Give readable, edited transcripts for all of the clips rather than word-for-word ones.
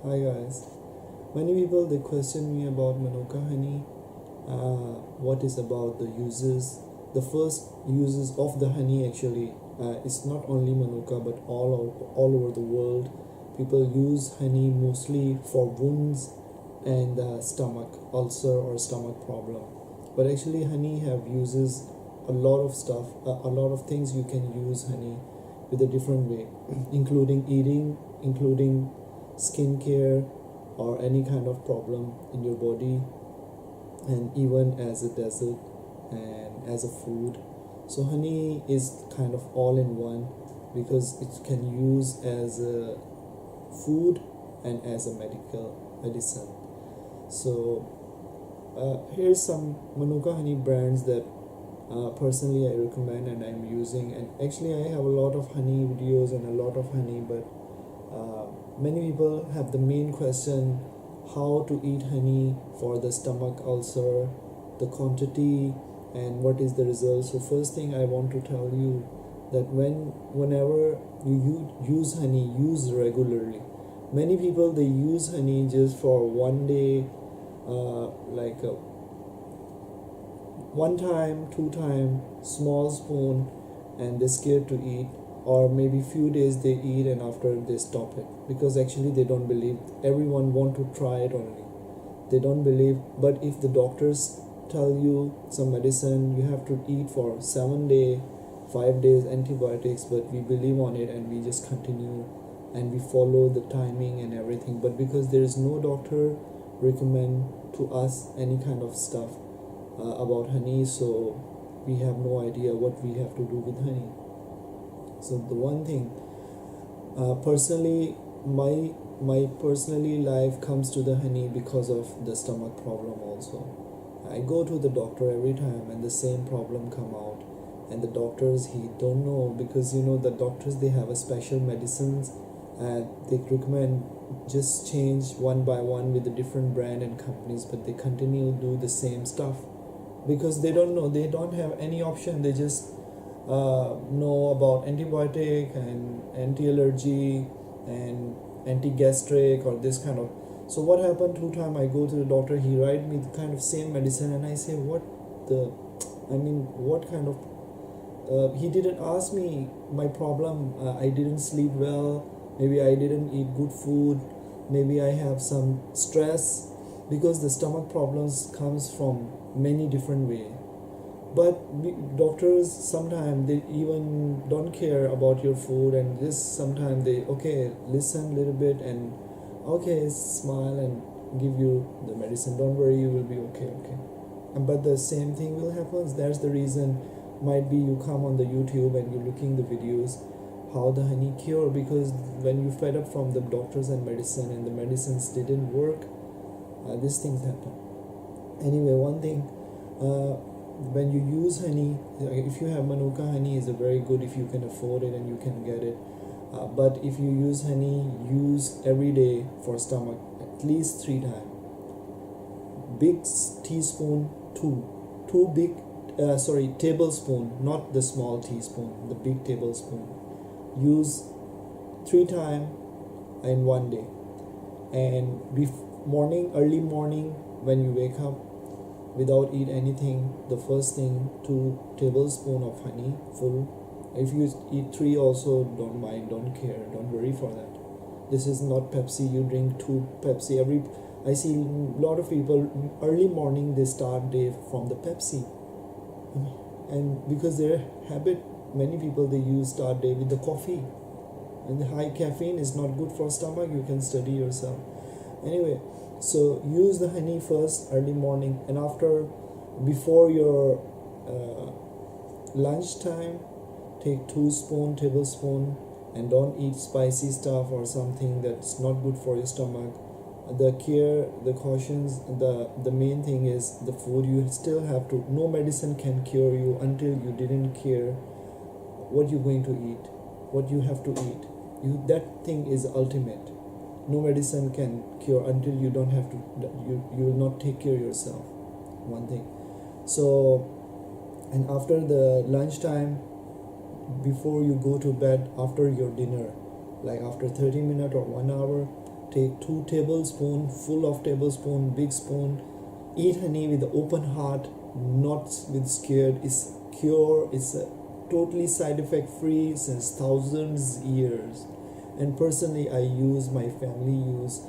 Hi guys. Many people they question me about Manuka honey. What is about the uses? The first uses of the honey actually it's not only Manuka but all over the world. People use honey mostly for wounds and stomach ulcer or stomach problem. But actually, honey have uses a lot of stuff, a lot of things you can use honey with a different way, including eating, including skincare or any kind of problem in your body, and even as a dessert and as a food. So honey is kind of all in one because it can use as a food and as a medical medicine. So here's some Manuka honey brands that personally I recommend and I'm using. And actually I have a lot of honey videos and a lot of honey, but many people have the main question: how to eat honey for the stomach ulcer, the quantity, and what is the result. So first thing I want to tell you that whenever you use honey, use regularly. Many people they use honey just for one day, like one time, two time, small spoon, and they're scared to eat, or maybe few days they eat and after they stop it because actually they don't believe. Everyone want to try it only. They don't believe. But if the doctors tell you some medicine you have to eat for 7 days, 5 days antibiotics, but we believe on it and we just continue and we follow the timing and everything. But because there is no doctor recommend to us any kind of stuff about honey, so we have no idea what we have to do with honey. So the one thing, personally, my personally life comes to the honey because of the stomach problem also. I go to the doctor every time and the same problem come out, and the doctors he don't know, because the doctors they have a special medicines and they recommend just change one by one with the different brand and companies, but they continue do the same stuff because they don't know, they don't have any option. They just know about antibiotic and anti-allergy and anti-gastric or this kind of. So what happened, two time I go to the doctor, he write me the kind of same medicine and I say what kind of he didn't ask me my problem. I didn't sleep well, maybe I didn't eat good food, maybe I have some stress, because the stomach problems comes from many different way. But doctors sometimes they even don't care about your food, and just sometimes they okay listen a little bit and okay smile and give you the medicine, don't worry, you will be okay. But the same thing will happen. That's the reason might be you come on the YouTube and you're looking the videos how the honey cure, because when you fed up from the doctors and medicine and the medicines didn't work, these things happen. Anyway, one thing, when you use honey, if you have Manuka honey is a very good if you can afford it and you can get it. But if you use honey, use every day for stomach at least 3 times. Big teaspoon, two big tablespoon, not the small teaspoon, the big tablespoon. Use 3 times in one day. And early morning when you wake up, without eat anything, the first thing 2 tablespoon of honey full. If you eat 3 also, don't mind, don't care, don't worry for that. This is not Pepsi. You drink 2 Pepsi I see a lot of people early morning they start day from the Pepsi, and because their habit, many people they use start day with the coffee, and the high caffeine is not good for stomach. You can study yourself. Anyway, so use the honey first early morning, and before your lunchtime, take 2 tablespoon, and don't eat spicy stuff or something that's not good for your stomach. The cautions, the main thing is the food. You still have to, no medicine can cure you until you didn't care what you're going to eat, what you have to eat. That thing is ultimate. No medicine can cure until you don't have to, you will not take care of yourself. One thing. So, and after the lunchtime, before you go to bed, after your dinner, like after 30 minutes or 1 hour, take 2 tablespoons, full of tablespoon, big spoon. Eat honey with an open heart, not with scared. It's cure. It's a totally side effect free since thousands years. And personally, I use, my family use.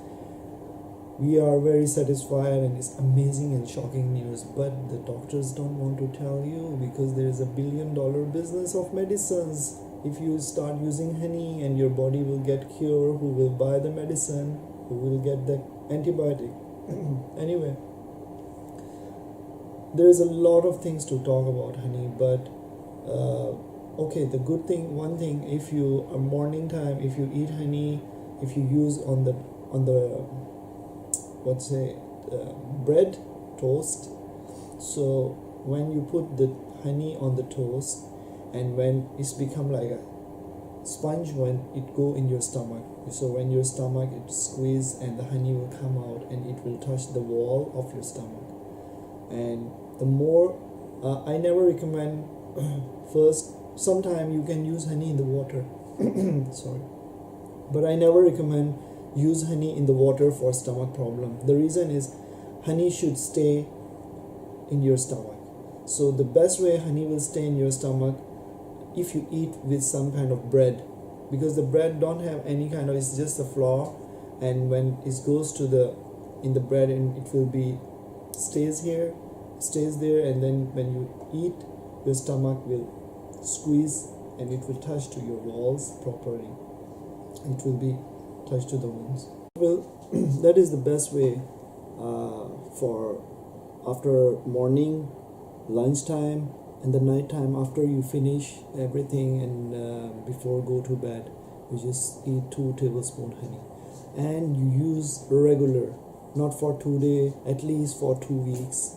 We are very satisfied, and it's amazing and shocking news. But the doctors don't want to tell you because there is a $1 billion business of medicines. If you start using honey, and your body will get cured, who will buy the medicine, who will get the antibiotic? Anyway, there is a lot of things to talk about honey, but okay, the good thing, one thing, if you a morning time, if you eat honey, if you use on the let's say bread toast, so when you put the honey on the toast, and when it's become like a sponge, when it go in your stomach, so when your stomach it squeeze, and the honey will come out, and it will touch the wall of your stomach. And the more I never recommend first, sometime you can use honey in the water sorry, but I never recommend use honey in the water for stomach problem. The reason is honey should stay in your stomach. So the best way honey will stay in your stomach, if you eat with some kind of bread, because the bread don't have any kind of, it's just the flour, and when it goes to the in the bread, and it will be stays there, and then when you eat, your stomach will squeeze, and it will touch to your walls properly. It will be touched to the wounds. Well, that is the best way for after morning, lunchtime, and the night time, after you finish everything, and before go to bed, you just eat 2 tablespoons honey, and you use regular, not for 2 days, at least for 2 weeks,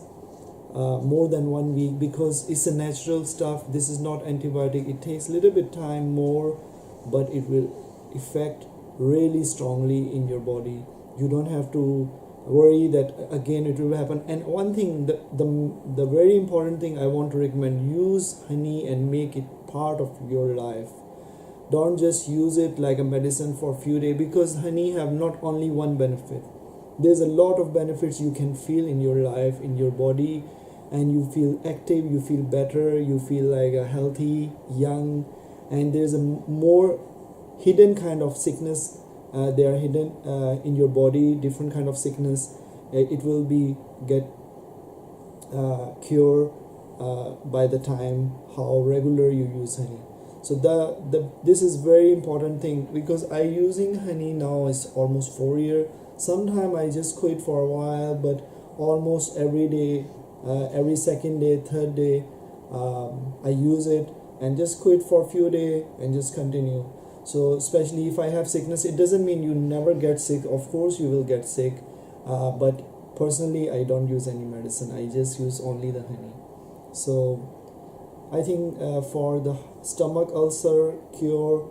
more than 1 week, because it's a natural stuff. This is not antibiotic. It takes a little bit time more, but it will affect really strongly in your body. You don't have to worry that again it will happen. And one thing, the very important thing I want to recommend, use honey and make it part of your life. Don't just use it like a medicine for a few days, because honey have not only one benefit. There's a lot of benefits you can feel in your life, in your body, and you feel active, you feel better, you feel like a healthy, young, and there's a more hidden kind of sickness. They are hidden in your body, different kind of sickness. It will be get cure by the time how regular you use honey. So this is very important thing, because I using honey now is almost 4 years. Sometime I just quit for a while, but almost every day, every second day, third day, I use it, and just quit for a few days and just continue. So especially if I have sickness, it doesn't mean you never get sick. Of course you will get sick, but personally I don't use any medicine. I just use only the honey. So I think for the stomach ulcer cure,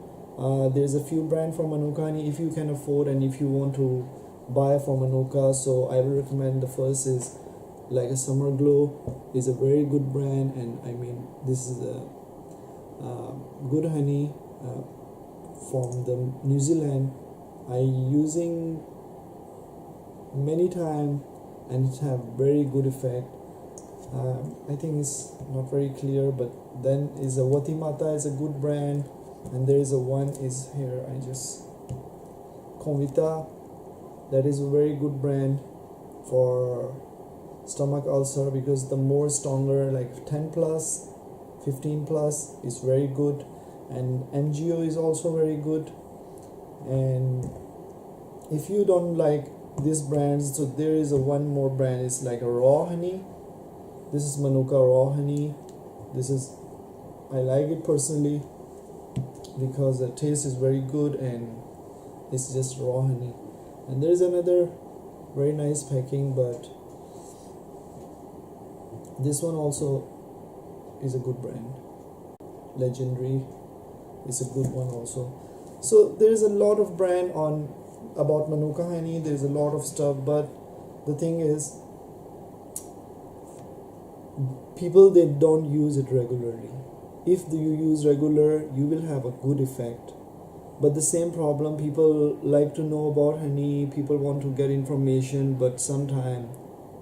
there's a few brand from Manuka Honig, if you can afford, and if you want to buy from Manuka. So I will recommend, the first is like a Summer Glow, is a very good brand, and I mean this is a good honey from the New Zealand. I using many time, and it have very good effect. I think it's not very clear, but then is a Watimata is a good brand, and there is a one is here, I just Convita, that is a very good brand for stomach ulcer, because the more stronger, like 10 plus 15 plus is very good, and MGO is also very good. And if you don't like these brands, so there is a one more brand, it's like a raw honey. This is Manuka raw honey. This is, I like it personally because the taste is very good, and it's just raw honey. And there is another very nice packing, but this one also is a good brand. Legendary is a good one also. So there is a lot of brand on about Manuka honey. There is a lot of stuff, but the thing is, people, they don't use it regularly. If you use regular, you will have a good effect. But the same problem, people like to know about honey, people want to get information, but sometimes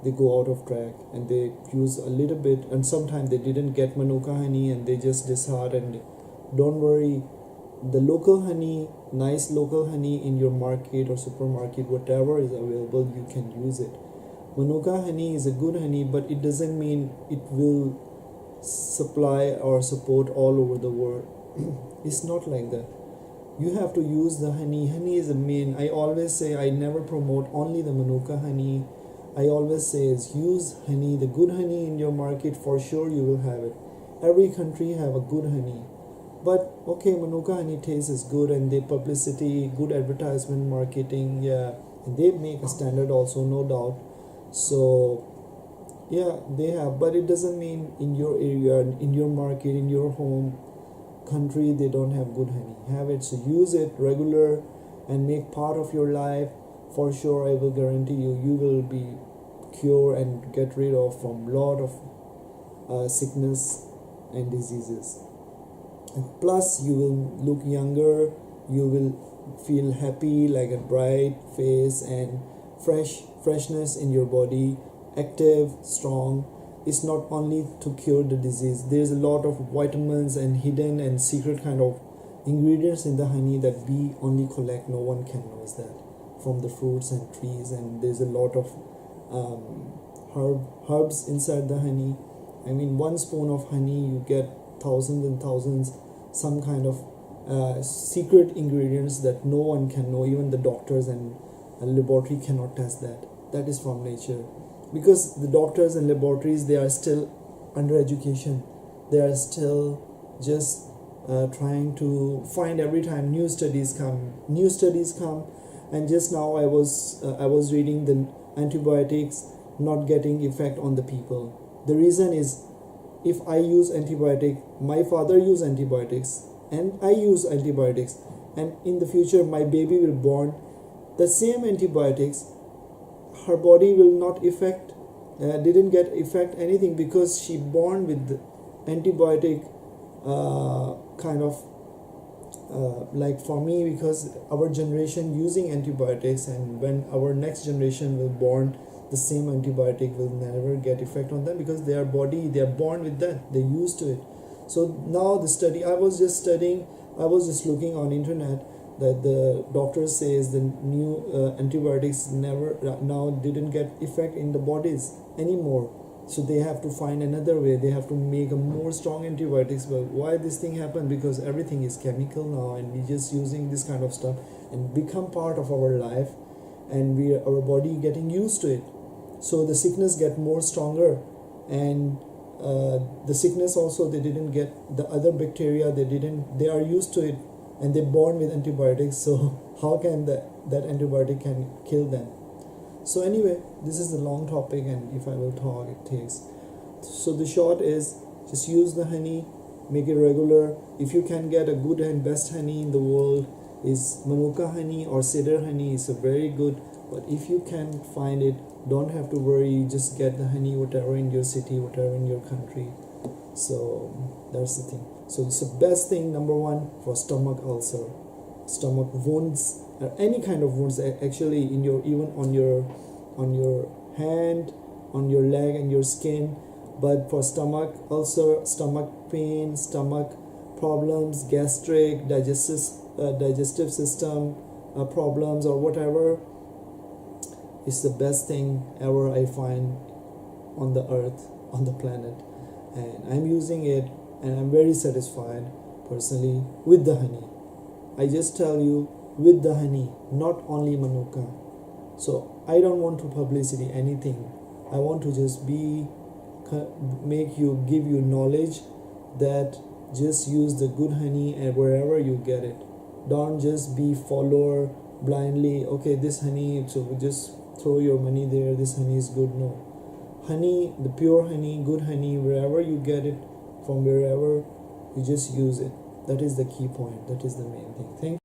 they go out of track and they use a little bit, and sometimes they didn't get Manuka honey and they just discard. And don't worry, the local honey, nice local honey in your market or supermarket, whatever is available, you can use it. Manuka honey is a good honey, but it doesn't mean it will supply or support all over the world. It's not like that. You have to use the honey. Honey is the main. I always say, I never promote only the Manuka honey. I always say is use honey, the good honey in your market. For sure you will have it. Every country have a good honey. But okay, Manuka honey taste is good, and they publicity, good advertisement, marketing, yeah. And they make a standard also, no doubt. So yeah, they have, but it doesn't mean in your area, in your market, in your home country, they don't have good honey. Have it, so use it regular and make part of your life. For sure, I will guarantee you, you will be cured and get rid of from lot of sickness and diseases. And plus, you will look younger. You will feel happy, like a bright face and freshness in your body, active, strong. It's not only to cure the disease. There's a lot of vitamins and hidden and secret kind of ingredients in the honey that we only collect. No one can knows that from the fruits and trees. And there's a lot of herbs inside the honey. I mean, 1 spoon of honey, you get thousands and thousands, some kind of secret ingredients that no one can know. Even the doctors and laboratory cannot test that. That is from nature. Because the doctors and laboratories, they are still under education. They are still just trying to find. Every time new studies come, and just now I was reading the antibiotics not getting effect on the people. The reason is, if I use antibiotic, my father used antibiotics, and I use antibiotics, and in the future my baby will born the same antibiotics, her body will not affect, didn't get effect anything, because she born with the antibiotic kind of like for me, because our generation using antibiotics, and when our next generation will born, the same antibiotic will never get effect on them, because their body, they are born with that, they're used to it. So now the study, I was just looking on internet that the doctor says the new antibiotics never now didn't get effect in the bodies anymore. So they have to find another way. They have to make a more strong antibiotics. But why this thing happened? Because everything is chemical now, and we just using this kind of stuff and become part of our life, and our body getting used to it. So the sickness get more stronger, and the sickness also, they didn't get the other bacteria. They are used to it, and they're born with antibiotics. So how can that antibiotic can kill them? So anyway, this is the long topic, and if I will talk, it takes. So the short is, just use the honey, make it regular. If you can get a good and best honey in the world is Manuka honey or cedar honey. Is a very good. But if you can find it, don't have to worry. Just get the honey, whatever in your city, whatever in your country. So that's the thing. So it's the best thing, number one, for stomach ulcer, stomach wounds, or any kind of wounds. Actually, in your, even on your hand, on your leg and your skin. But for stomach ulcer, stomach pain, stomach problems, gastric, digestive system problems, or whatever, it's the best thing ever I find on the earth, on the planet. And I'm using it, and I'm very satisfied personally with the honey. I just tell you, with the honey, not only Manuka. So I don't want to publicity anything. I want to just give you knowledge that just use the good honey and wherever you get it. Don't just be follower blindly. Okay, this honey, so just throw your money there. This honey is good. No, honey, the pure honey, good honey, wherever you get it, from wherever, you just use it. That is the key point. That is the main thing. Thank you.